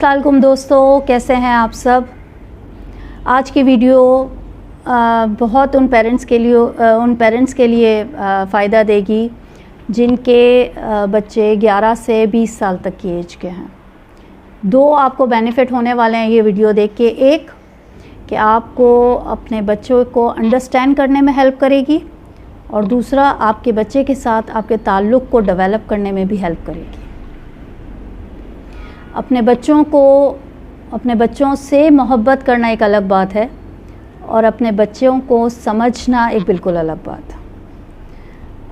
अस्सलामुअलैकुम दोस्तों, कैसे हैं आप सब। आज की वीडियो बहुत उन पेरेंट्स के लिए फ़ायदा देगी जिनके बच्चे 11 से 20 साल तक की एज के हैं। दो आपको बेनिफिट होने वाले हैं ये वीडियो देख के। एक कि आपको अपने बच्चों को अंडरस्टैंड करने में हेल्प करेगी, और दूसरा आपके बच्चे के साथ आपके ताल्लुक़ को डेवलप करने में भी हेल्प करेगी। अपने बच्चों से मोहब्बत करना एक अलग बात है, और अपने बच्चों को समझना एक बिल्कुल अलग बात है।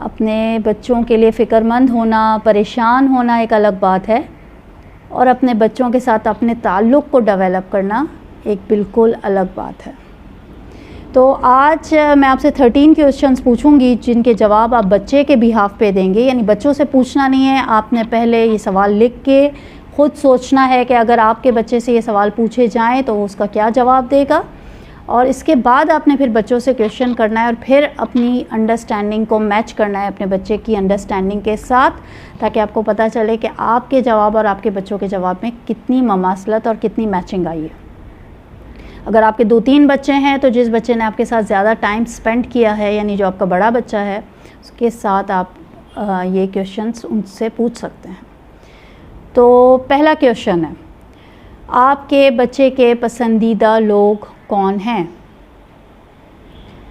अपने बच्चों के लिए फ़िक्रमंद होना, परेशान होना एक अलग बात है, और अपने बच्चों के साथ अपने ताल्लुक़ को डेवलप करना एक बिल्कुल अलग बात है। तो आज मैं आपसे 13 क्वेश्चंस पूछूंगी जिनके जवाब आप बच्चे के बिहाफ पे देंगे। यानी बच्चों से पूछना नहीं है, आपने पहले ये सवाल लिख के ख़ुद सोचना है कि अगर आपके बच्चे से ये सवाल पूछे जाएं तो वो उसका क्या जवाब देगा, और इसके बाद आपने फिर बच्चों से क्वेश्चन करना है और फिर अपनी अंडरस्टैंडिंग को मैच करना है अपने बच्चे की अंडरस्टैंडिंग के साथ, ताकि आपको पता चले कि आपके जवाब और आपके बच्चों के जवाब में कितनी ममासलत और कितनी मैचिंग आई है। अगर आपके 2-3 बच्चे हैं तो जिस बच्चे ने आपके साथ ज़्यादा टाइम स्पेंड किया है, यानी जो आपका बड़ा बच्चा है, उसके साथ आप ये क्वेश्चंस उनसे पूछ सकते हैं। तो पहला क्वेश्चन है, आपके बच्चे के पसंदीदा लोग कौन हैं?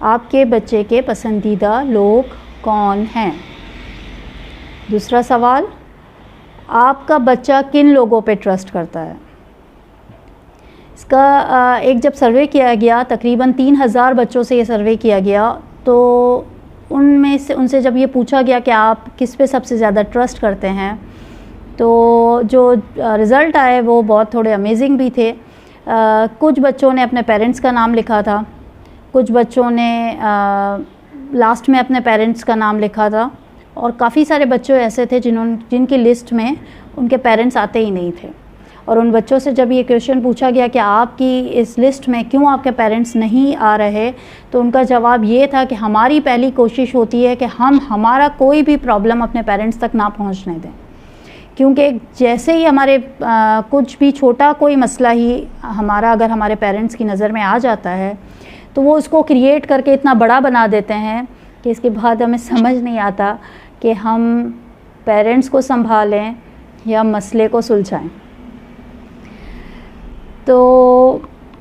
आपके बच्चे के पसंदीदा लोग कौन हैं? दूसरा सवाल, आपका बच्चा किन लोगों पे ट्रस्ट करता है? इसका एक जब सर्वे किया गया, तकरीबन 3000 बच्चों से ये सर्वे किया गया, तो उनसे जब ये पूछा गया कि आप किस पे सबसे ज़्यादा ट्रस्ट करते हैं, तो जो रिज़ल्ट आए वो बहुत थोड़े अमेजिंग भी थे। कुछ बच्चों ने अपने पेरेंट्स का नाम लिखा था, कुछ बच्चों ने लास्ट में अपने पेरेंट्स का नाम लिखा था, और काफ़ी सारे बच्चे ऐसे थे जिनकी लिस्ट में उनके पेरेंट्स आते ही नहीं थे। और उन बच्चों से जब ये क्वेश्चन पूछा गया कि आपकी इस लिस्ट में क्यों आपके पेरेंट्स नहीं आ रहे, तो उनका जवाब ये था कि हमारी पहली कोशिश होती है कि हम हमारा कोई भी प्रॉब्लम अपने पेरेंट्स तक ना पहुंचने दें, क्योंकि जैसे ही हमारे कुछ भी छोटा कोई मसला ही हमारा अगर हमारे पेरेंट्स की नज़र में आ जाता है, तो वो उसको क्रिएट करके इतना बड़ा बना देते हैं कि इसके बाद हमें समझ नहीं आता कि हम पेरेंट्स को संभालें या मसले को सुलझाएं। तो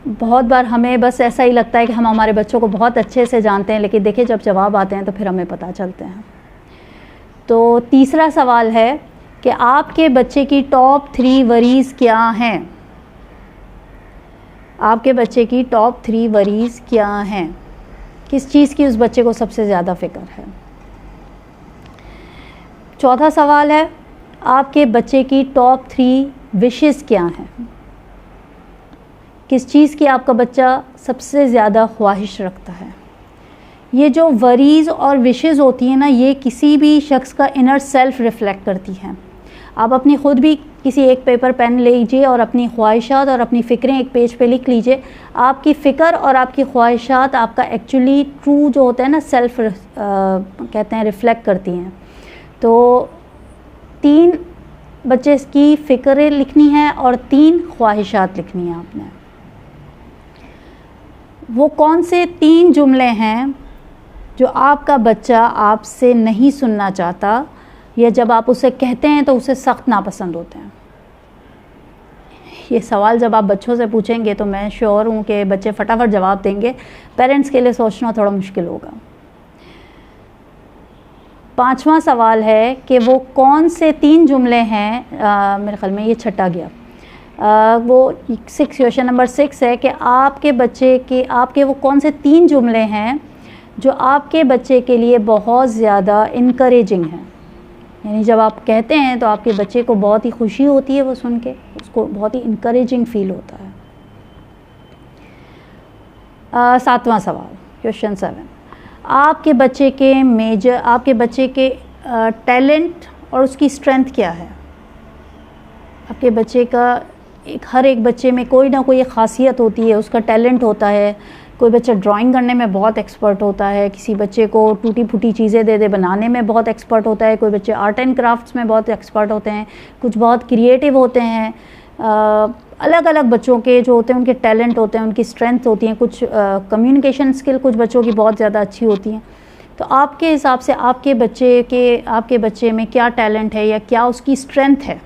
बहुत बार हमें बस ऐसा ही लगता है कि हम हमारे बच्चों को बहुत अच्छे से जानते हैं, लेकिन देखिए जब जवाब आते हैं तो फिर हमें पता चलते हैं। तो तीसरा सवाल है कि आपके बच्चे की टॉप 3 वरीज़ क्या हैं? आपके बच्चे की टॉप 3 वरीज़ क्या हैं? किस चीज़ की उस बच्चे को सबसे ज़्यादा फ़िक्र है? चौथा सवाल है, आपके बच्चे की टॉप 3 विशेज़ क्या हैं? किस चीज़ की आपका बच्चा सबसे ज़्यादा ख्वाहिश रखता है? ये जो वरीज़ और विशेज़ होती हैं ना, ये किसी भी शख्स का इनर सेल्फ रिफ़्लेक्ट करती हैं। आप अपनी ख़ुद भी किसी एक पेपर पेन लीजिए और अपनी ख्वाहिशात और अपनी फ़िक्रें एक पेज पे लिख लीजिए। आपकी फ़िक्र और आपकी ख्वाहिशात आपका एक्चुअली ट्रू जो होता है ना, सेल्फ कहते हैं, रिफ़्लेक्ट करती हैं। तो 3 बच्चे की फ़िक्रें लिखनी है और 3 ख्वाहिशात लिखनी है आपने। वो कौन से 3 जुमले हैं जो आपका बच्चा आपसे नहीं सुनना चाहता, या जब आप उसे कहते हैं तो उसे सख्त नापसंद होते हैं? ये सवाल जब आप बच्चों से पूछेंगे तो मैं श्योर हूँ कि बच्चे फटाफट जवाब देंगे। पेरेंट्स के लिए सोचना थोड़ा मुश्किल होगा। 5वां सवाल है कि वो कौन से 3 जुमले हैं, मेरे ख्याल में ये छठा गया, वो 6, क्वेश्चन नंबर 6 है कि आपके वो कौन से 3 जुमले हैं जो आपके बच्चे के लिए बहुत ज़्यादा इनकरेजिंग हैं। यानी जब आप कहते हैं तो आपके बच्चे को बहुत ही खुशी होती है वो सुन के, उसको बहुत ही इनकरेजिंग फील होता है। 7वां सवाल, क्वेश्चन 7, आपके बच्चे के टैलेंट और उसकी स्ट्रेंथ क्या है? आपके बच्चे का हर एक बच्चे में कोई ना कोई ख़ासियत होती है, उसका टैलेंट होता है। कोई बच्चा ड्राइंग करने में बहुत एक्सपर्ट होता है, किसी बच्चे को टूटी फूटी चीज़ें दे दे बनाने में बहुत एक्सपर्ट होता है, कोई बच्चे आर्ट एंड क्राफ्ट्स में बहुत एक्सपर्ट होते हैं, कुछ बहुत क्रिएटिव होते हैं। अलग अलग बच्चों के जो होते हैं उनके टैलेंट होते हैं, उनकी स्ट्रेंथ होती हैं, कुछ कम्युनिकेशन स्किल कुछ बच्चों की बहुत ज़्यादा अच्छी होती हैं। तो आपके हिसाब से आपके बच्चे में क्या टैलेंट है या क्या उसकी स्ट्रेंथ है।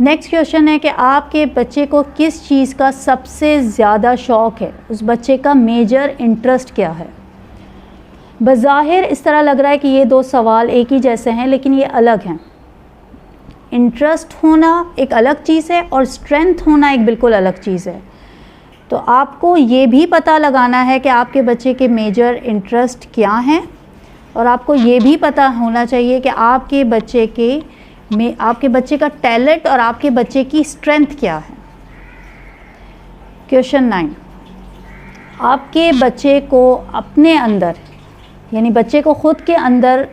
नेक्स्ट क्वेश्चन है कि आपके बच्चे को किस चीज़ का सबसे ज़्यादा शौक़ है, उस बच्चे का मेजर इंटरेस्ट क्या है। बज़ाहिर इस तरह लग रहा है कि ये दो सवाल एक ही जैसे हैं, लेकिन ये अलग हैं। इंटरेस्ट होना एक अलग चीज़ है और स्ट्रेंथ होना एक बिल्कुल अलग चीज़ है। तो आपको ये भी पता लगाना है कि आपके बच्चे के मेजर इंटरेस्ट क्या हैं, और आपको ये भी पता होना चाहिए कि आपके बच्चे का टैलेंट और आपके बच्चे की स्ट्रेंथ क्या है। क्वेश्चन 9, आपके बच्चे को अपने अंदर यानी बच्चे को ख़ुद के अंदर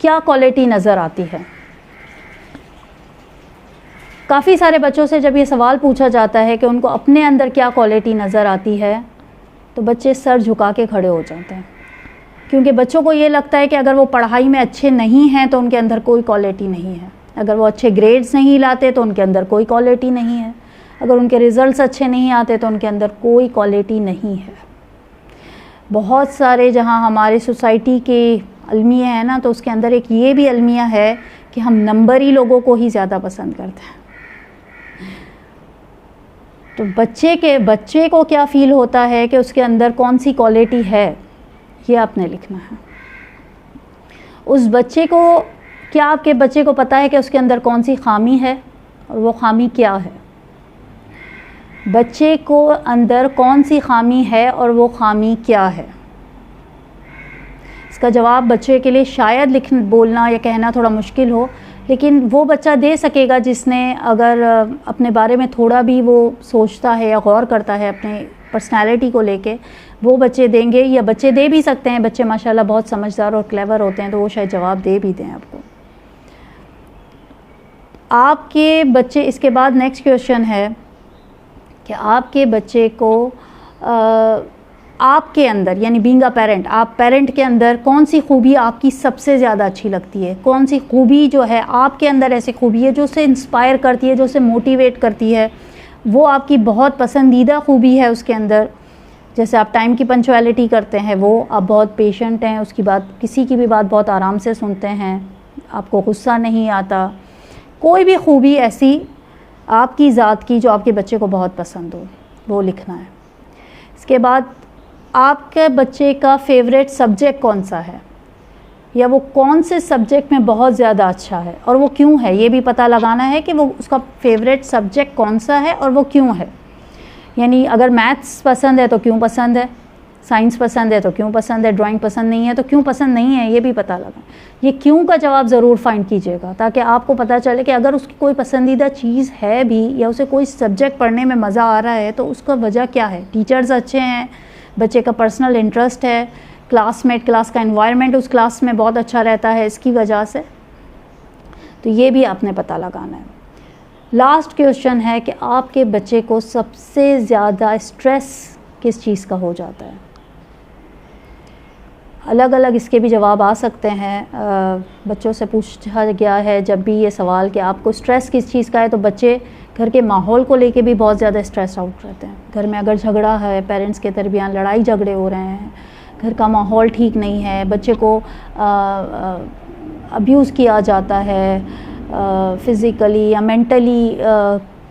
क्या क्वालिटी नज़र आती है। काफ़ी सारे बच्चों से जब ये सवाल पूछा जाता है कि उनको अपने अंदर क्या क्वालिटी नज़र आती है, तो बच्चे सर झुका के खड़े हो जाते हैं, क्योंकि बच्चों को ये लगता है कि अगर वो पढ़ाई में अच्छे नहीं हैं तो उनके अंदर कोई क्वालिटी नहीं है, अगर वो अच्छे ग्रेड्स नहीं लाते तो उनके अंदर कोई क्वालिटी नहीं है, अगर उनके रिज़ल्ट्स अच्छे नहीं आते तो उनके अंदर कोई क्वालिटी नहीं है। बहुत सारे जहाँ हमारे सोसाइटी के अलमिया है ना, तो उसके अंदर एक ये भी अलमिया है कि हम नंबरी लोगों को ही ज़्यादा पसंद करते हैं। तो बच्चे को क्या फ़ील होता है कि उसके अंदर कौन सी क्वालिटी है, ये आपने लिखना है। उस बच्चे को क्या आपके बच्चे को पता है कि उसके अंदर कौन सी खामी है और वो खामी क्या है। बच्चे को अंदर कौन सी खामी है और वो खामी क्या है। इसका जवाब बच्चे के लिए शायद बोलना या कहना थोड़ा मुश्किल हो, लेकिन वो बच्चा दे सकेगा जिसने अगर अपने बारे में थोड़ा भी वो सोचता है या गौर करता है अपने पर्सनैलिटी को लेके, वो बच्चे देंगे, या बच्चे दे भी सकते हैं। बच्चे माशाल्लाह बहुत समझदार और क्लेवर होते हैं, तो वो शायद जवाब दे भी दें आपको। आपके बच्चे, इसके बाद नेक्स्ट क्वेश्चन है कि आपके बच्चे को आपके अंदर यानी बीइंग अ पेरेंट, आप पेरेंट के अंदर कौन सी खूबी आपकी सबसे ज़्यादा अच्छी लगती है। कौन सी खूबी जो है आपके अंदर ऐसी खूबी है जो उसे इंस्पायर करती है, जो उसे मोटिवेट करती है, वो आपकी बहुत पसंदीदा खूबी है उसके अंदर। जैसे आप टाइम की पंक्चुअलिटी करते हैं, वो आप बहुत पेशेंट हैं, उसकी बात, किसी की भी बात बहुत आराम से सुनते हैं, आपको गुस्सा नहीं आता। कोई भी खूबी ऐसी आपकी ज़ात की जो आपके बच्चे को बहुत पसंद हो, वो लिखना है। इसके बाद आपके बच्चे का फेवरेट सब्जेक्ट कौन सा है, या वो कौन से सब्जेक्ट में बहुत ज़्यादा अच्छा है और वो क्यों है, ये भी पता लगाना है कि वो उसका फेवरेट सब्जेक्ट कौन सा है और वो क्यों है। यानी अगर मैथ्स पसंद है तो क्यों पसंद है, साइंस पसंद है तो क्यों पसंद है, ड्राइंग पसंद नहीं है तो क्यों पसंद नहीं है, ये भी पता लगा। ये क्यों का जवाब ज़रूर फाइंड कीजिएगा, ताकि आपको पता चले कि अगर उसकी कोई पसंदीदा चीज़ है भी, या उसे कोई सब्जेक्ट पढ़ने में मज़ा आ रहा है, तो उसका वजह क्या है। टीचर्स अच्छे हैं, बच्चे का पर्सनल इंटरेस्ट है, क्लासमेट, क्लास का एनवायरनमेंट उस क्लास में बहुत अच्छा रहता है इसकी वजह से, तो ये भी आपने पता लगाना है। लास्ट क्वेश्चन है कि आपके बच्चे को सबसे ज़्यादा स्ट्रेस किस चीज़ का हो जाता है। अलग अलग इसके भी जवाब आ सकते हैं। बच्चों से पूछा गया है जब भी ये सवाल कि आपको स्ट्रेस किस चीज़ का है, तो बच्चे घर के माहौल को लेके भी बहुत ज़्यादा स्ट्रेस आउट रहते हैं। घर में अगर झगड़ा है, पेरेंट्स के दरमियान लड़ाई झगड़े हो रहे हैं, घर का माहौल ठीक नहीं है, बच्चे को अब्यूज़ किया जाता है फ़िज़िकली या मेंटली,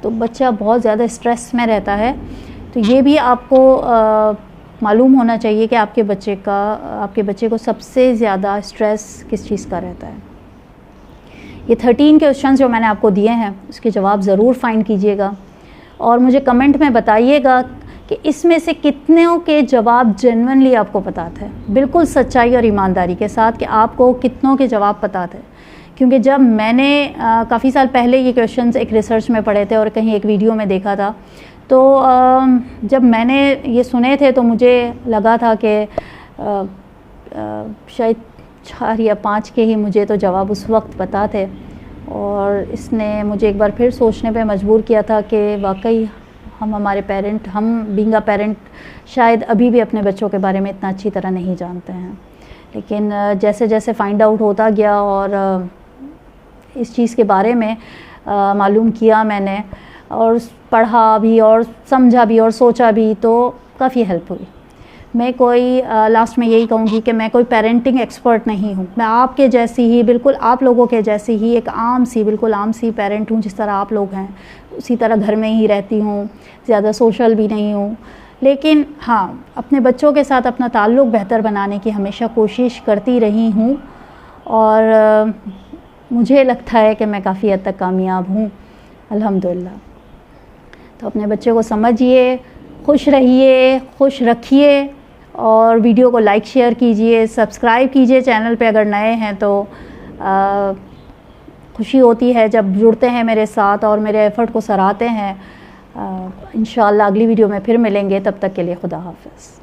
तो बच्चा बहुत ज़्यादा स्ट्रेस में रहता है। तो ये भी आपको मालूम होना चाहिए कि आपके बच्चे को सबसे ज़्यादा स्ट्रेस किस चीज़ का रहता है। ये 13 क्वेश्चंस जो मैंने आपको दिए हैं, उसके जवाब ज़रूर फाइंड कीजिएगा और मुझे कमेंट में बताइएगा कि इसमें से कितनों के जवाब जेन्युइनली आपको पता थे, बिल्कुल सच्चाई और ईमानदारी के साथ, कि आपको कितनों के जवाब पता थे। क्योंकि जब मैंने काफ़ी साल पहले ये क्वेश्चंस एक रिसर्च में पढ़े थे और कहीं एक वीडियो में देखा था, तो जब मैंने ये सुने थे तो मुझे लगा था कि शायद 4 या 5 के ही मुझे तो जवाब उस वक्त पता थे, और इसने मुझे एक बार फिर सोचने पे मजबूर किया था कि वाकई हम बीइंग अ पेरेंट शायद अभी भी अपने बच्चों के बारे में इतना अच्छी तरह नहीं जानते हैं। लेकिन जैसे जैसे फाइंड आउट होता गया और इस चीज़ के बारे में मालूम किया मैंने, और पढ़ा भी और समझा भी और सोचा भी, तो काफ़ी हेल्प हुई। मैं कोई लास्ट में यही कहूँगी कि मैं कोई पेरेंटिंग एक्सपर्ट नहीं हूँ। मैं आपके जैसी ही, बिल्कुल आप लोगों के जैसी ही एक बिल्कुल आम सी पेरेंट हूँ, जिस तरह आप लोग हैं उसी तरह घर में ही रहती हूँ, ज़्यादा सोशल भी नहीं हूँ। लेकिन हाँ, अपने बच्चों के साथ अपना ताल्लुक़ बेहतर बनाने की हमेशा कोशिश करती रही हूँ और मुझे लगता है कि मैं काफ़ी हद तक कामयाब हूँ, अल्हम्दुलिल्लाह। तो अपने बच्चों को समझिए, खुश रहिए, खुश रखिए और वीडियो को लाइक शेयर कीजिए, सब्सक्राइब कीजिए चैनल पे अगर नए हैं तो। खुशी होती है जब जुड़ते हैं मेरे साथ और मेरे एफ़र्ट को सराहते हैं। इंशाअल्लाह अगली वीडियो में फिर मिलेंगे, तब तक के लिए खुदा हाफ़िज़।